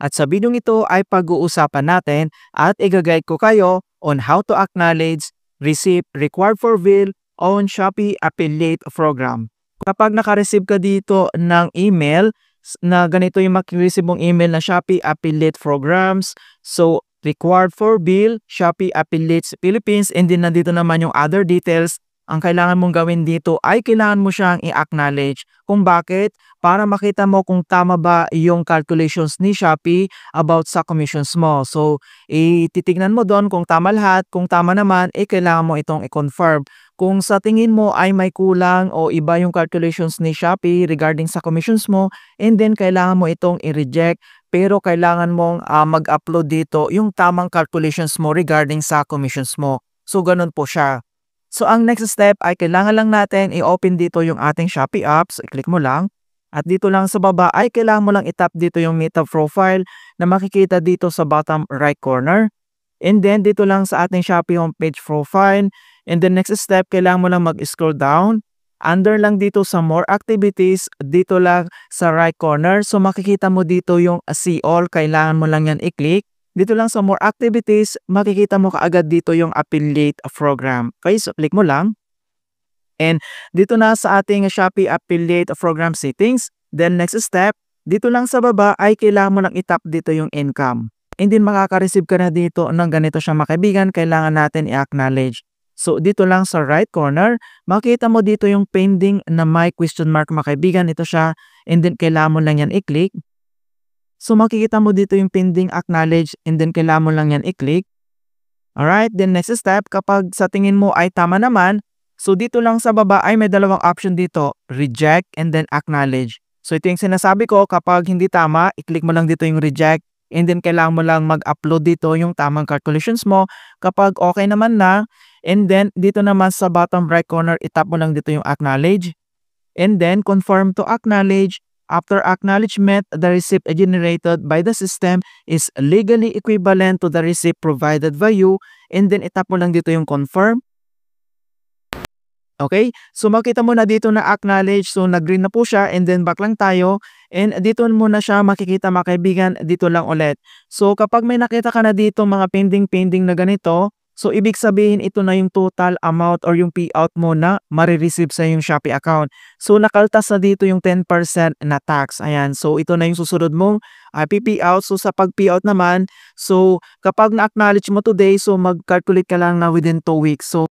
At sa video ito ay pag-uusapan natin at i-guide ko kayo on how to acknowledge receipt required for bill on Shopee Affiliate Program. Kapag naka-receive ka dito ng email na ganito yung maki-receive mong email na Shopee Affiliate Programs, so required for bill, Shopee Affiliates Philippines, and then nandito naman yung other details. Ang kailangan mong gawin dito ay kailangan mo siyang i-acknowledge. Kung bakit? Para makita mo kung tama ba yung calculations ni Shopee about sa commissions mo. So, titignan mo doon kung tama lahat. Kung tama naman, kailangan mo itong i-confirm. Kung sa tingin mo ay may kulang o iba yung calculations ni Shopee regarding sa commissions mo, and then kailangan mo itong i-reject, pero kailangan mong mag-upload dito yung tamang calculations mo regarding sa commissions mo. So, ganun po siya. So, ang next step ay kailangan lang natin i-open dito yung ating Shopee apps. I-click mo lang. At dito lang sa baba ay kailangan mo lang i-tap dito yung Meta Profile na makikita dito sa bottom right corner. And then, dito lang sa ating Shopee homepage profile. And the next step, kailangan mo lang mag-scroll down. Under lang dito sa More Activities, dito lang sa right corner. So, makikita mo dito yung See All. Kailangan mo lang yan i-click. Dito lang sa More Activities, makikita mo kaagad dito yung Affiliate Program. Okay, so click mo lang. And dito na sa ating Shopee Affiliate Program settings. Then next step, dito lang sa baba ay kailangan mo lang i-tap dito yung income. And then makaka-receive ka na dito ng ganito siya mga kaibigan, kailangan natin i-acknowledge. So dito lang sa right corner, makita mo dito yung pending na may question mark mga kaibigan. Ito siya. And then kailangan mo lang yan i-click. So makikita mo dito yung pending acknowledge and then kailangan mo lang yan i-click. Alright, then next step, kapag sa tingin mo ay tama naman, so dito lang sa baba ay may dalawang option dito, reject and then acknowledge. So ito yung sinasabi ko, kapag hindi tama, i-click mo lang dito yung reject and then kailangan mo lang mag-upload dito yung tamang calculations mo. Kapag okay naman na, and then dito naman sa bottom right corner, itap mo lang dito yung acknowledge and then confirm to acknowledge. After acknowledgement, the receipt generated by the system is legally equivalent to the receipt provided by you. And then itap mo lang dito yung confirm. Okay? So makita mo na dito na acknowledge. So nag-green na po siya and then back lang tayo. And dito mo na siya makikita mga kaibigan, dito lang ulit. So kapag may nakita ka na dito mga pending na ganito, so ibig sabihin ito na yung total amount or yung payout mo na marireceive sa yung Shopee account. So nakaltas na dito yung 10% na tax. Ayan. So ito na yung susunod mong payout. So sa pag-payout naman, so kapag na-acknowledge mo today, so mag-calculate ka lang na within 2 weeks. So